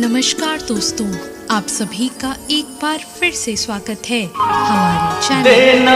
नमस्कार दोस्तों, आप सभी का एक बार फिर से स्वागत है हमारे चैनल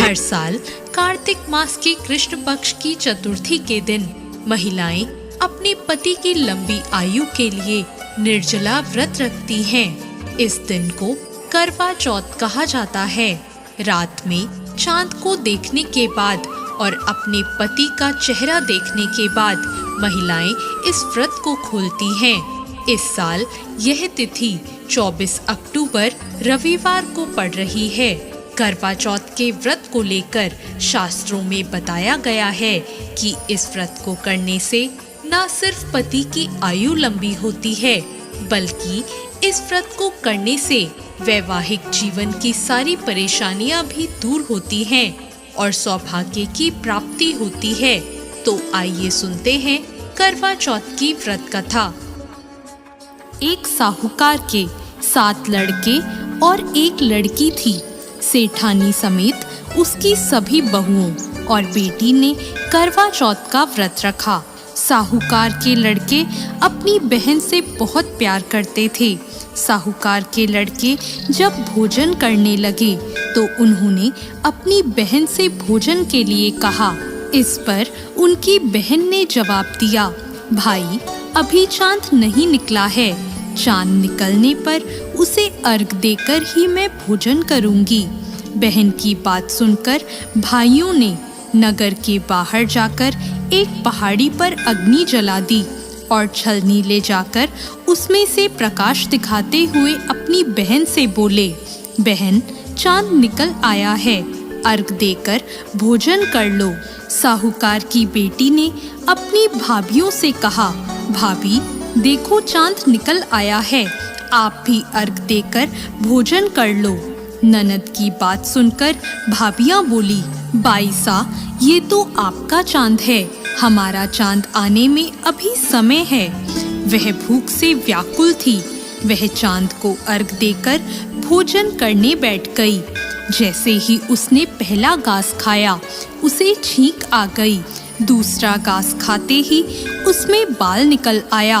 हर साल कार्तिक मास के कृष्ण पक्ष की चतुर्थी के दिन महिलाएं अपने पति की लंबी आयु के लिए निर्जला व्रत रखती हैं। इस दिन को करवा चौथ कहा जाता है। रात में चांद को देखने के बाद और अपने पति का चेहरा देखने के बाद महिलाएं इस व्रत को खोलती हैं। इस साल यह तिथि 24 अक्टूबर रविवार को पड़ रही है। करवा चौथ के व्रत को लेकर शास्त्रों में बताया गया है कि इस व्रत को करने से न सिर्फ पति की आयु लंबी होती है, बल्कि इस व्रत को करने से वैवाहिक जीवन की सारी परेशानियां भी दूर होती हैं और सौभाग्य की प्राप्ति होती है। तो आइए सुनते हैं करवा चौथ की व्रत कथा। एक साहूकार के 7 लड़के और एक लड़की थी। सेठानी समेत उसकी सभी बहुओं और बेटी ने करवा चौथ का व्रत रखा। साहूकार के लड़के अपनी बहन से बहुत प्यार करते थे। साहूकार के लड़के जब भोजन करने लगे तो उन्होंने अपनी बहन से भोजन के लिए कहा। इस पर उनकी बहन ने जवाब दिया, भाई अभी चांद नहीं निकला है, चांद निकलने पर उसे अर्घ देकर ही मैं भोजन करूंगी। बहन की बात सुनकर भाइयों ने नगर के बाहर जाकर एक पहाड़ी पर अग्नि जला दी और छलनी ले जाकर उसमें से प्रकाश दिखाते हुए अपनी बहन से बोले, बहन चांद निकल आया है, अर्घ देकर भोजन कर लो। साहूकार की बेटी ने अपनी भाभियों से कहा, भाभी देखो चांद निकल आया है, आप भी अर्घ देकर भोजन कर लो। ननद की बात सुनकर भाभियां बोली, बाईसा ये तो आपका चांद है, हमारा चांद आने में अभी समय है। वह भूख से व्याकुल थी। वह चांद को अर्घ देकर भोजन करने बैठ गई। जैसे ही उसने पहला घास खाया उसे छींक आ गई। दूसरा घास खाते ही उसमें बाल निकल आया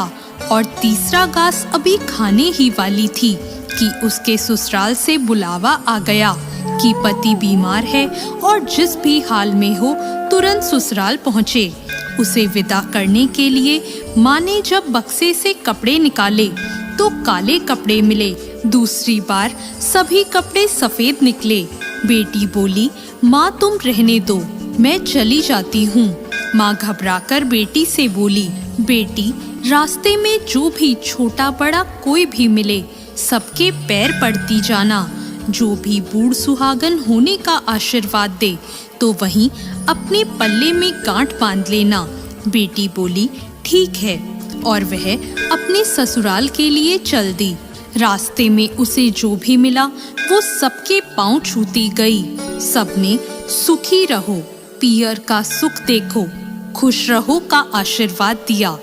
और तीसरा घास अभी खाने ही वाली थी कि उसके ससुराल से बुलावा आ गया कि पति बीमार है और जिस भी हाल में हो तुरंत ससुराल पहुँचे। उसे विदा करने के लिए माँ ने जब बक्से से कपड़े निकाले तो काले कपड़े मिले। दूसरी बार सभी कपड़े सफेद निकले। बेटी बोली, माँ तुम रहने दो, मैं चली जाती हूँ। माँ घबराकर बेटी से बोली, बेटी रास्ते में जो भी छोटा बड़ा कोई भी मिले सबके पैर पड़ती जाना। जो भी बूढ़ सुहागन होने का आशीर्वाद दे तो वहीं अपने पल्ले में गांठ बांध लेना। बेटी बोली, ठीक है, और वह अपने ससुराल के लिए चल दी। रास्ते में उसे जो भी मिला वो सबके पांव छूती गई। सबने सुखी रहो, पियर का सुख देखो, खुश रहो का आशीर्वाद दिया।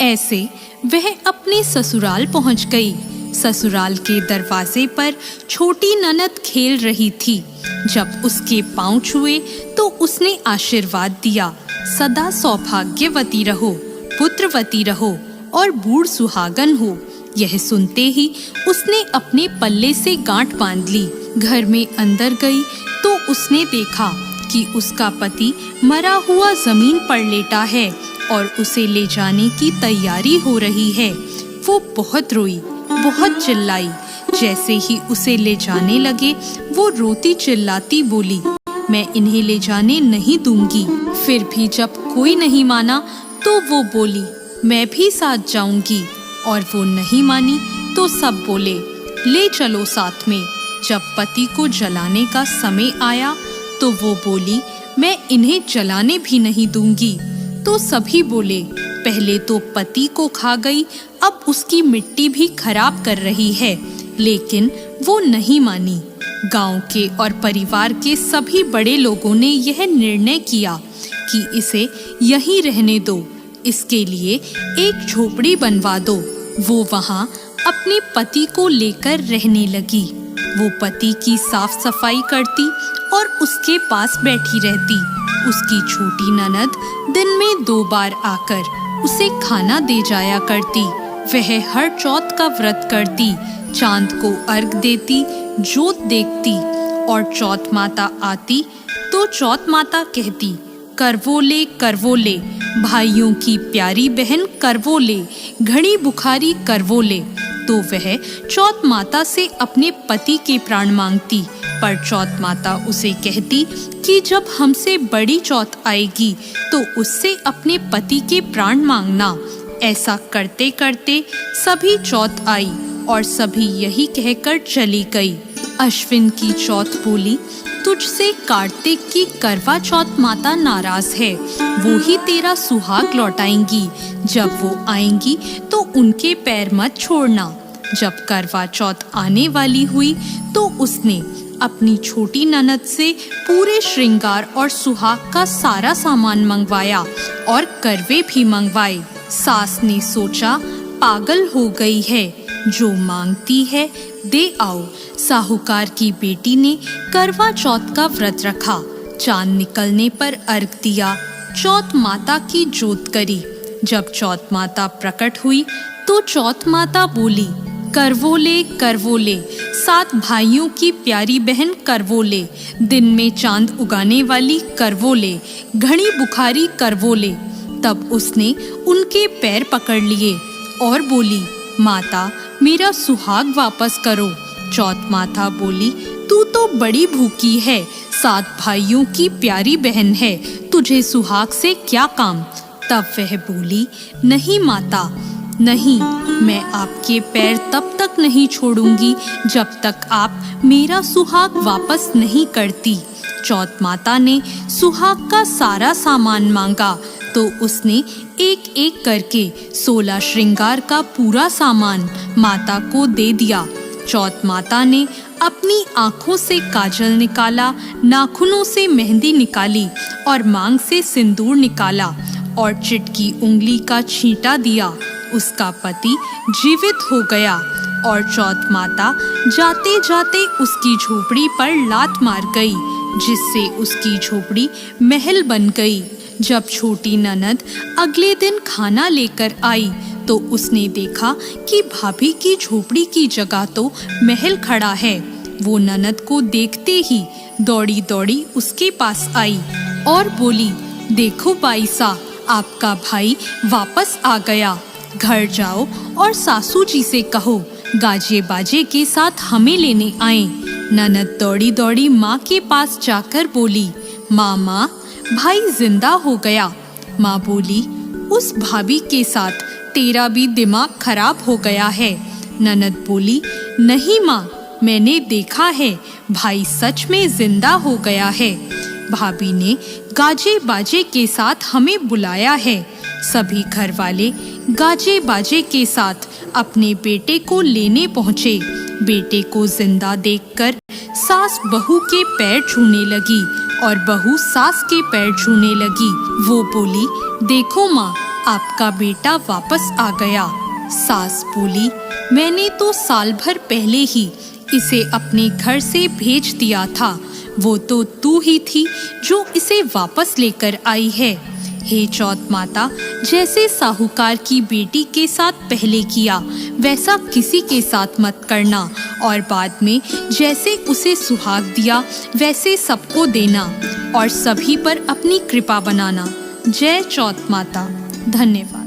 ऐसे वह अपने ससुराल पहुंच गई। ससुराल के दरवाजे पर छोटी ननद खेल रही थी। जब उसके पांव छुए तो उसने आशीर्वाद दिया, सदा सौभाग्यवती रहो, पुत्रवती रहो और बूढ़ सुहागन हो। यह सुनते ही उसने अपने पल्ले से गांठ बांध ली। घर में अंदर गई तो उसने देखा कि उसका पति मरा हुआ जमीन पर लेटा है और उसे ले जाने की तैयारी हो रही है। वो बहुत रोई, बहुत चिल्लाई। जैसे ही उसे ले जाने लगे वो रोती चिल्लाती बोली, मैं इन्हें ले जाने नहीं दूंगी। फिर भी जब कोई नहीं माना तो वो बोली, मैं भी साथ जाऊंगी। और वो नहीं मानी तो सब बोले, ले चलो साथ में। जब पति को जलाने का समय आया तो वो बोली, मैं इन्हें जलाने भी नहीं दूंगी। तो सभी बोले, पहले तो पति को खा गई, अब उसकी मिट्टी भी खराब कर रही है। लेकिन वो नहीं मानी। गांव के और परिवार के सभी बड़े लोगों ने यह निर्णय किया कि इसे यहीं रहने दो, इसके लिए एक झोपड़ी बनवा दो। वो वहां अपने पति को लेकर रहने लगी। वो पति की साफ सफाई करती और उसके पास बैठी रहती। उसकी छोटी ननद दिन में 2 बार आकर उसे खाना दे जाया करती। वह हर चौथ का व्रत करती, चांद को अर्घ देती, जोत देखती, और चौथ माता आती तो चौथ माता कहती, करवोले करवोले, भाइयों की प्यारी बहन करवोले, घड़ी बुखारी करवोले। तो वह चौथ माता से अपने पति के प्राण मांगती, पर चौथ माता उसे कहती कि जब हमसे बड़ी चौथ आएगी तो उससे अपने पति के प्राण मांगना। ऐसा करते करते सभी चौथ आई और सभी यही कहकर चली गई। अश्विन की चौथ बोली, तुझसे कार्तिक की करवा चौथ माता नाराज है, वो ही तेरा सुहाग लौटाएंगी। जब वो आएंगी तो उनके पैर मत छोड़ना। जब करवा चौथ आने वाली हुई तो उसने अपनी छोटी ननद से पूरे श्रृंगार और सुहाग का सारा सामान मंगवाया और करवे भी मंगवाए। सास ने सोचा, पागल हो गई है, जो मांगती है दे आओ। साहूकार की बेटी ने करवा चौथ का व्रत रखा, चांद निकलने पर अर्घ दिया, चौथ माता की जोत करी। जब चौथ माता प्रकट हुई तो चौथ माता बोली, करवोले करवोले, 7 भाइयों की प्यारी बहन करवोले, दिन में चांद उगाने वाली करवोले, घड़ी बुखारी करवोले। तब उसने उनके पैर पकड़ लिए और बोली, माता मेरा सुहाग वापस करो। चौथ माता बोली, तू तो बड़ी भूखी है, 7 भाइयों की प्यारी बहन है, तुझे सुहाग से क्या काम। तब वह बोली, नहीं माता नहीं, मैं आपके पैर तब तक नहीं छोड़ूंगी जब तक आप मेरा सुहाग वापस नहीं करती। चौथ माता ने सुहाग का सारा सामान मांगा तो उसने एक एक करके 16 श्रृंगार का पूरा सामान माता को दे दिया। चौथ माता ने अपनी आँखों से काजल निकाला, नाखूनों से मेहंदी निकाली और मांग से सिंदूर निकाला और चिटकी उंगली का छींटा दिया। उसका पति जीवित हो गया और चौथ माता जाते जाते उसकी झोपड़ी पर लात मार गई, जिससे उसकी झोपड़ी महल बन गई। जब छोटी ननद अगले दिन खाना लेकर आई तो उसने देखा कि भाभी की झोपड़ी की जगह तो महल खड़ा है। वो ननद को देखते ही दौड़ी दौड़ी उसके पास आई और बोली, देखो बाईसा, आपका भाई वापस आ गया। घर जाओ और सासू जी से कहो गाजे बाजे के साथ हमें लेने आए। ननद दौड़ी दौड़ी माँ के पास जाकर बोली, माँ भाई जिंदा हो गया। माँ बोली, उस भाभी के साथ तेरा भी दिमाग खराब हो गया है। ननद बोली, नहीं माँ, मैंने देखा है, भाई सच में जिंदा हो गया है। भाभी ने गाजे बाजे के साथ हमें बुलाया है। सभी घर वाले गाजे बाजे के साथ अपने बेटे को लेने पहुँचे। बेटे को जिंदा देखकर सास बहू के पैर छूने लगी और बहू सास के पैर छूने लगी। वो बोली, देखो माँ, आपका बेटा वापस आ गया। सास बोली, मैंने तो साल भर पहले ही इसे अपने घर से भेज दिया था। वो तो तू ही थी जो इसे वापस लेकर आई है। हे चौथ माता, जैसे साहूकार की बेटी के साथ पहले किया वैसा किसी के साथ मत करना और बाद में जैसे उसे सुहाग दिया वैसे सबको देना और सभी पर अपनी कृपा बनाना। जय चौथ माता। धन्यवाद।